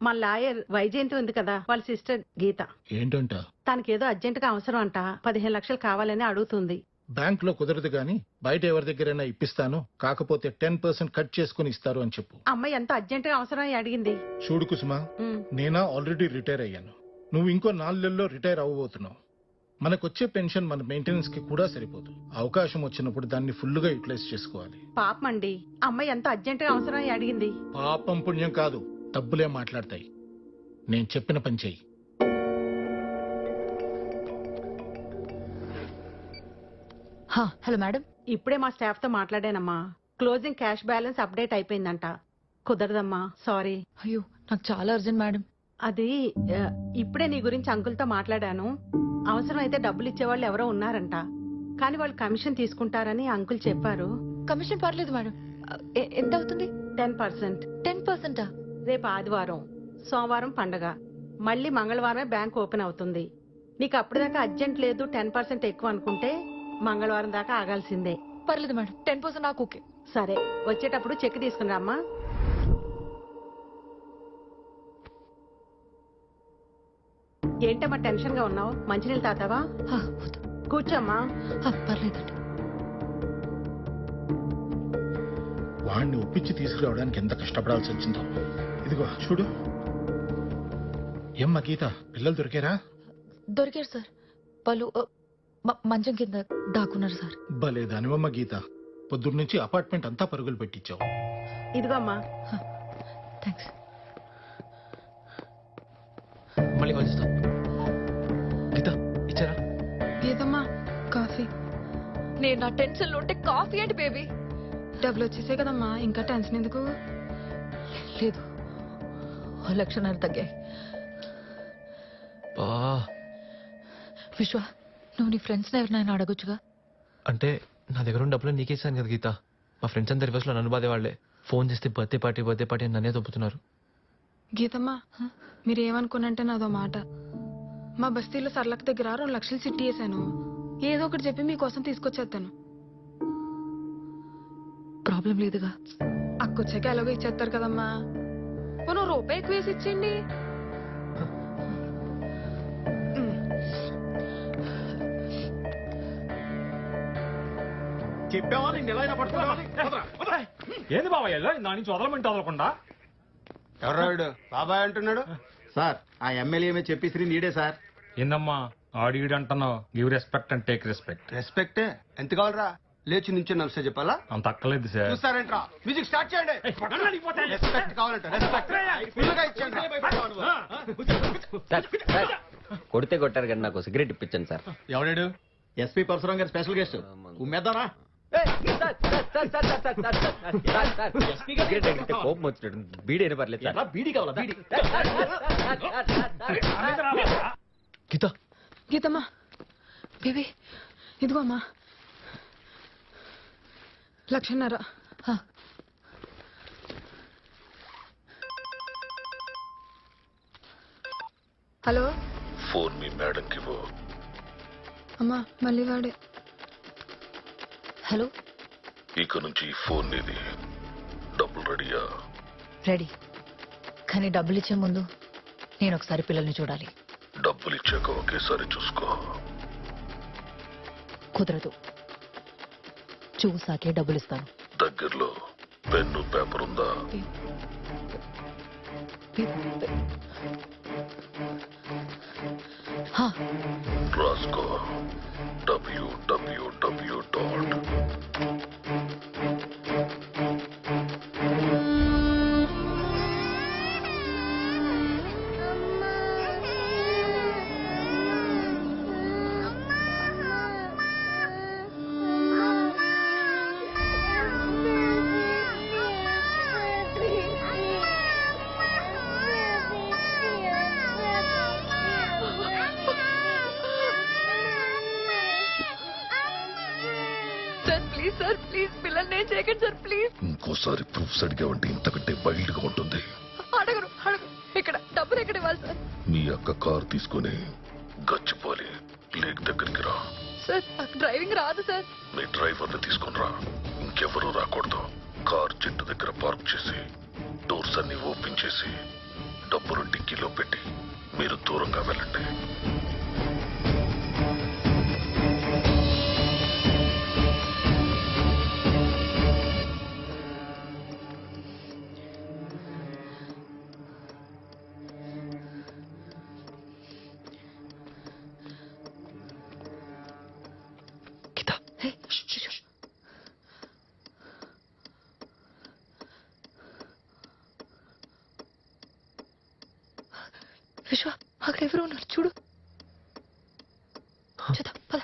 మా లాయర్ వైజయంతి ఉంది కదా, వాళ్ళ సిస్టర్ గీత. ఏంటంట? తనకేదో అర్జెంట్ గా అవసరం అంట, 15 లక్షలు కావాలని అడుగుతుంది. బ్యాంక్ లో కుదరదు గాని బయట ఎవరి దగ్గరైనా ఇప్పిస్తాను, కాకపోతే 10% కట్ చేసుకుని ఇస్తారు అని చెప్పు. అమ్మాయి ఎంత అర్జెంట్ గా అవసరం అని అడిగింది. చూడు కుసుమా, నేనా ఆల్రెడీ రిటైర్ అయ్యాను. నువ్వు ఇంకో 4 నెలల్లో రిటైర్ అవ్వబోతున్నావు. మనకొచ్చే పెన్షన్ మన మెయింటెనెన్స్ కి కూడా సరిపోదు. అవకాశం వచ్చినప్పుడు దాన్ని ఫుల్ గా యూటిలైజ్ చేసుకోవాలి. పాపం అండి, అమ్మాయి ఎంత అర్జెంట్ గా అవసరం అని అడిగింది. పాపం పుణ్యం కాదు, డబ్బులే మాట్లాడతాయి. నేను చెప్పిన పని చెయ్యి. హలో మేడం, ఇప్పుడే మా స్టాఫ్ తో మాట్లాడానమ్మా. క్లోజింగ్ క్యాష్ బ్యాలెన్స్ అప్డేట్ అయిపోయిందంట. కుదరదమ్మా, సారీ. అయ్యో నాకు చాలా అర్జెంట్ మేడం. అది ఇప్పుడే నీ గురించి అంకుల్తో మాట్లాడాను. అవసరం అయితే డబ్బులు ఇచ్చేవాళ్ళు ఎవరో ఉన్నారంట, కానీ వాళ్ళు కమిషన్ తీసుకుంటారని అంకుల్ చెప్పారు. కమిషన్ పర్లేదు మేడం. ఎంత అవుతుంది? 10%. 10%? రేపు ఆదివారం, సోమవారం పండగ, మళ్ళీ మంగళవారమే బ్యాంక్ ఓపెన్ అవుతుంది. నీకు అప్పటిదాకా అర్జెంట్ లేదు, 10% ఎక్కువ అనుకుంటే మంగళవారం దాకా ఆగాల్సిందే. పర్లేదు మేడం, 10% నాకు ఓకే. సరే, వచ్చేటప్పుడు చెక్ తీసుకుని రామ్మా. ఏంటమ్మా టెన్షన్ గా ఉన్నావు? మంచినీళ్ళు తాతావా? కూర్చోమ్మా. పర్లేదండి. వాడిని ఒప్పించి తీసుకురావడానికి ఎంత కష్టపడాల్సి వచ్చిందో. ఇదిగో చూడు. ఏమ్మా గీత, పిల్లలు దొరికారా? దొరికారు సార్. వాళ్ళు మంచం కింద దాక్కున్నారు సార్. భలే దానివమ్మ గీత, పొద్దున్నుంచి అపార్ట్మెంట్ అంతా పరుగులు పెట్టించావు. ఇదిగో అమ్మా. థ్యాంక్స్. మళ్ళీ కాల్ చేస్తా. గీత ఇచ్చారా? గీతమ్మా, కాఫీ. నేను నా టెన్షన్ లో ఉంటే కాఫీ ఏంటి బేబీ? డబ్బులు వచ్చేసాయి కదమ్మా, ఇంకా టెన్షన్ ఎందుకు? లేదు, 1,00,000 తగ్గాయి. విశ్వ, నువ్వు నీ ఫ్రెండ్స్ ఎవరినైనా అడగొచ్చుగా. అంటే నా దగ్గర ఉన్న డబ్బులు నీకేసాను కదా గీత. మా ఫ్రెండ్స్ అందరి రివర్స్ లో నన్ను బాధే వాళ్ళే. ఫోన్ చేస్తే బర్త్డే పార్టీ అని నన్నే తొప్పుతున్నారు. గీతమ్మా, మీరేమనుకున్నంటే నాదో మాట. మా బస్తీలో సర్లక్ దగ్గర 2 లక్షలు చిట్టి వేసాను. ఏదో ఒకటి చెప్పి మీకోసం తీసుకొచ్చేస్తాను. ప్రాబ్లం లేదుగా. అక్కొచ్చాక ఎలాగో ఇచ్చేస్తారు కదమ్మా. పోను రూపాయి ఎక్కువ వేసి ఇచ్చేయండి. ఏంది బాబాయ్ నా నుంచి వదలమంటే వదలకుండా? ఎవరాడు బాబాయ్ అంటున్నాడు? సార్, ఆ ఎమ్మెల్యే మీద చెప్పేసి నీడే సార్. ఏందమ్మా ఆడిగిడి అంటున్నావు? Give respect and take respect. రెస్పెక్టే ఎంత కావాలరా? లేచి నుంచి నమస్తే చెప్పాలా? అంత అక్కర్లేదు సార్. చూస్తారేంట్రా? మ్యూజిక్ స్టార్ట్ చేయండి. రెస్పెక్ట్ కావాలంటే రెస్పెక్ట్ ఫుల్గా ఇచ్చేయండి. కొడితే కొట్టారు కానీ నాకు సిగరెట్ ఇప్పించండి సార్. ఎవడాడు? ఎస్పీ పరశురాం గారి స్పెషల్ గెస్ట్. ఉమ్మేద్దారా? కోపం వచ్చినట్టు బీడైనా పర్లేదు సార్. బీడీ కావాలా? బీడీ. గీత, గీతమ్మా, బేబీ ఇదిగో అమ్మా, 1,00,000. హలో, ఫోన్ మీ మేడంకి ఇవ్వు. అమ్మా మళ్ళీ వాడే. హలో, ఇక నుంచి ఈ ఫోన్ నీది. డబ్బులు రెడీయా? రెడీ. కానీ డబ్బులు ఇచ్చే ముందు నేను ఒకసారి పిల్లల్ని చూడాలి. డబ్బులు ఇచ్చాక ఒకేసారి చూసుకో. కుదరదు, చూసాకే డబ్బులు ఇస్తాను. దగ్గరలో పెన్ను పేపర్ ఉందా? రాసుకో. www. సార్ ప్లీజ్, పిల్లల్ని ఏం చేయకండి సార్ ప్లీజ్. ఇంకోసారి ప్రూఫ్స్ అడిగావంటే ఇంతకంటే వైల్డ్ గా ఉంటుంది. అడగరు. ఇక్కడ డబ్బులు ఎక్కడ ఇవ్వాలి సార్? మీ అక్క కార్ తీసుకుని గచ్చిపోలి లేక్ దగ్గరికి రా. సార్ నాకు డ్రైవింగ్ రాదు సార్. మీ డ్రైవర్ని తీసుకుని రా. ఇంకెవరూ రాకూడదు. కార్ చెట్టు దగ్గర పార్క్ చేసి డోర్స్ అన్ని ఓపెన్ చేసి డబ్బును డిక్కీలో పెట్టి మీరు దూరంగా వెళ్ళండి. గీత హే, ష్, ష్, ష్. విశ్వ అక్కడ ఎవరు ఉన్నారు చూడు. చూద్దాం పద.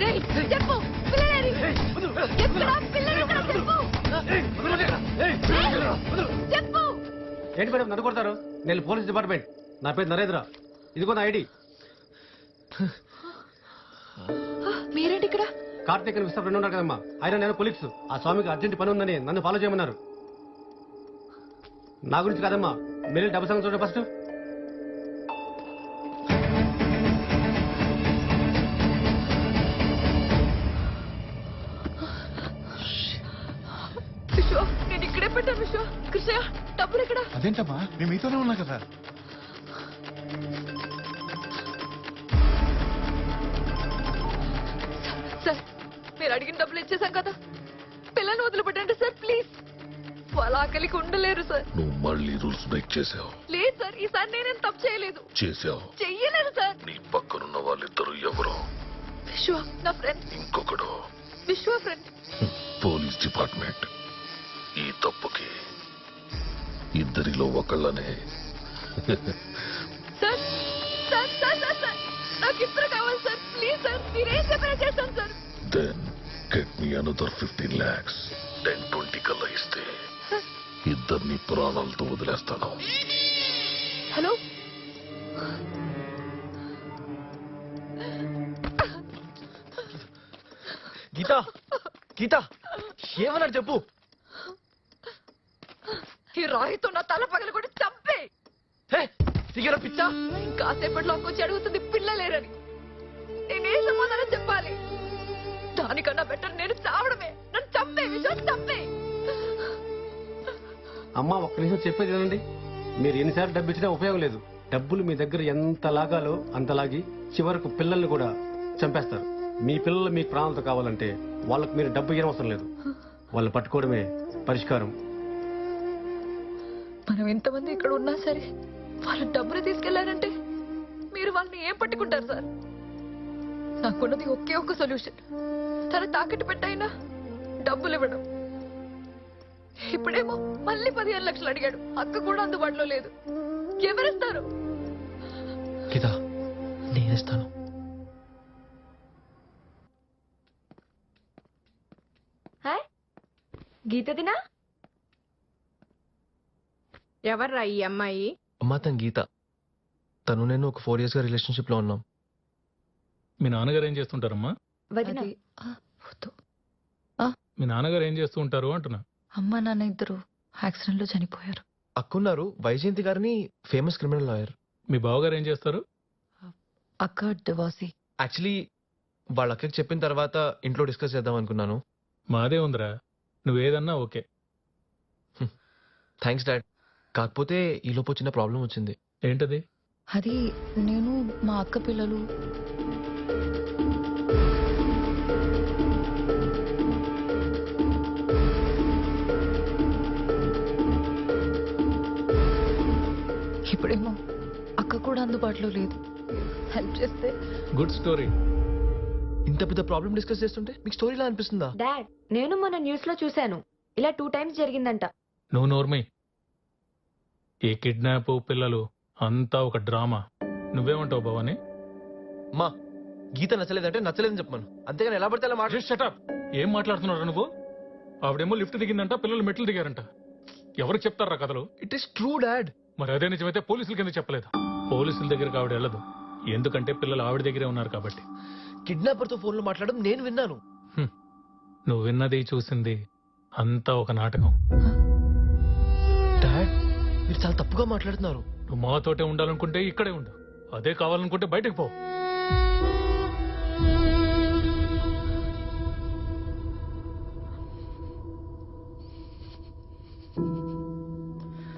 రేయ్, చెప్పు పిల్లలేరి. ఎక్కడా పిల్లలు చెప్పు. చెప్పు. ఏంటి మేడం నన్ను కొడతారు? నేను పోలీస్ డిపార్ట్మెంట్. నా పేరు నరేంద్ర. ఇదిగో నా ఐడి. మీరేంటి ఇక్కడ? కార్తీక్ అని విస్తా ఫ్రెండ్ ఉన్నారు కదమ్మా, ఆయన నేను పోలీసు. ఆ స్వామికి అర్జెంట్ పని ఉందని నన్ను ఫాలో చేయమన్నారు. నా గురించి కాదమ్మా, మీరు డబ్బు సంగతి చూడండి ఫస్ట్. విశ్వ నేను ఇక్కడే పెట్టాను. విశ్వ కృష్ణయ్య డబ్బులు ఎక్కడ? అదేంటమ్మా మేము మీతోనే ఉన్నా కదా. సార్ మీరు అడిగిన డబ్బులు ఇచ్చేసాం కదా, పిల్లల్ని వదిలిపెట్టండి సార్ ప్లీజ్. వాళ్ళ ఆకలికి ఉండలేరు సార్. నువ్వు మళ్ళీ రూల్స్ బ్రేక్ చేసావు. లేదు సార్, ఈసారి నేనేం తప్పు చేయలేదు. చేసావు. చెయ్యలేదు సార్. నీ పక్కనున్న వాళ్ళిద్దరు ఎవరో. విశ్వ నా ఫ్రెండ్. ఇంకొకడు విశ్వ ఫ్రెండ్. Police department. ఈ తప్పుకి ఇద్దరిలో ఒకళ్ళనే. Sir sir sir sir sir నాకు ఇద్దరు కావాలి సార్ ప్లీజ్ సార్. మీరేం చెప్పినా చేస్తాను sir. Then get me another 15 lakhs. 10-20 కల్లా ఇస్తే ఇద్దరిని ప్రాణాలతో వదిలేస్తాను. హలో గీత గీత ఏమన్నాడు చెప్పు. ఈ రాయితో నా తల పగలు కూడా చంపే. సిగర పిచ్చా. కాసేపట్లో వచ్చి అడుగుతుంది పిల్లలేరని. నేనే సమాధానం చెప్పాలి? దానికన్నా బెటర్ నేను చావడమే. నన్ను చంపే విశ్వ చంపే. అమ్మా ఒక్క నిమిషం చెప్పేది వినండి. మీరు ఎన్నిసార్లు డబ్బు ఇచ్చినా ఉపయోగం లేదు. డబ్బులు మీ దగ్గర ఎంత లాగాలో అంత లాగి చివరకు పిల్లల్ని కూడా చంపేస్తారు. మీ పిల్లలు మీకు ప్రాణాలతో కావాలంటే వాళ్ళకు మీరు డబ్బు ఇవ్వడం అవసరం లేదు. వాళ్ళు పట్టుకోవడమే పరిష్కారం. మనం ఎంతమంది ఇక్కడ ఉన్నా సరే వాళ్ళ డబ్బులు తీసుకెళ్లారంటే మీరు వాళ్ళని ఏం పట్టుకుంటారు సార్? నాకున్నది ఒకే ఒక్క సొల్యూషన్. తన తాకట్టు పెట్టైనా డబ్బులు ఇవ్వడం. ఇప్పుడేమో మళ్ళీ 15 లక్షలు అడిగాడు. అక్క కూడా అందుబాటులో లేదు. ఎవరిస్తారు? గీత నేనేస్తాను. హాయ్ గీత దినా. ఎవర్రా ఈ అమ్మాయి? అమ్మా తన గీత. తను నేను ఒక 4 years గా రిలేషన్షిప్ లో ఉన్నాం. మీ నాన్నగారు ఏం చేస్తుంటారమ్మా? వదినా. మీ నాన్నగారు ఏం చేస్తూ ఉంటారు అంటున్నా. అమ్మ నాన్న ఇద్దరు యాక్సిడెంట్ లో చనిపోయారు. అక్కున్నారు వైజయంతి గారిని, ఫేమస్ క్రిమినల్ లాయర్. మీ బావగారు ఏం చేస్తారు? అక్క డివోర్సీ. యాక్చువల్లీ వాళ్ళ అక్కకి చెప్పిన తర్వాత ఇంట్లో డిస్కస్ చేద్దాం అనుకున్నాను. మాదే ఉందిరా, నువ్వేదన్నా ఓకే. Thanks dad. కాకపోతే ఈలోపు చిన్న ప్రాబ్లం వచ్చింది. ఏంటది? అది నేను మా అక్క పిల్లలు ఇప్పుడేమో అక్క కూడా అందుబాటులో లేదు. హెల్ప్ చేస్తే. Good story. ఇంత పెద్ద ప్రాబ్లం డిస్కస్ చేస్తుంటే మీకు స్టోరీలా అనిపిస్తుందా? డాడ్ నేను మన న్యూస్ లో చూశాను, ఇలా 2 times జరిగిందంట. నువ్వు నోర్మై. ఈ కిడ్నాప్ పిల్లలు అంతా ఒక డ్రామా. నువ్వేమంటావు భవాని? మా గీత నచ్చలేదంటే నచ్చలేదని చెప్పమను, అంతేగాని ఎలా పడితే అలా మాట. షటప్. ఏం మాట్లాడుతున్నావు నువ్వు? ఆవిడేమో లిఫ్ట్ దిగిందంట, పిల్లలు మెట్లు దిగారంట. ఎవరికి చెప్తారా కథలు? It is true dad. మరి అదే నిజమైతే పోలీసులకి ఎందుకు చెప్పలేదు? పోలీసుల దగ్గరికి ఆవిడ వెళ్ళదు, ఎందుకంటే పిల్లలు ఆవిడ దగ్గరే ఉన్నారు కాబట్టి. కిడ్నాపర్ తో ఫోన్ లో మాట్లాడడం నేను విన్నాను. నువ్వు విన్నది చూసింది అంతా ఒక నాటకం. డాడ్ మీరు చాలా తప్పుగా మాట్లాడుతున్నారు. నువ్వు మాతోటే ఉండాలనుకుంటే ఇక్కడే ఉండు, అదే కావాలనుకుంటే బయటకు పో.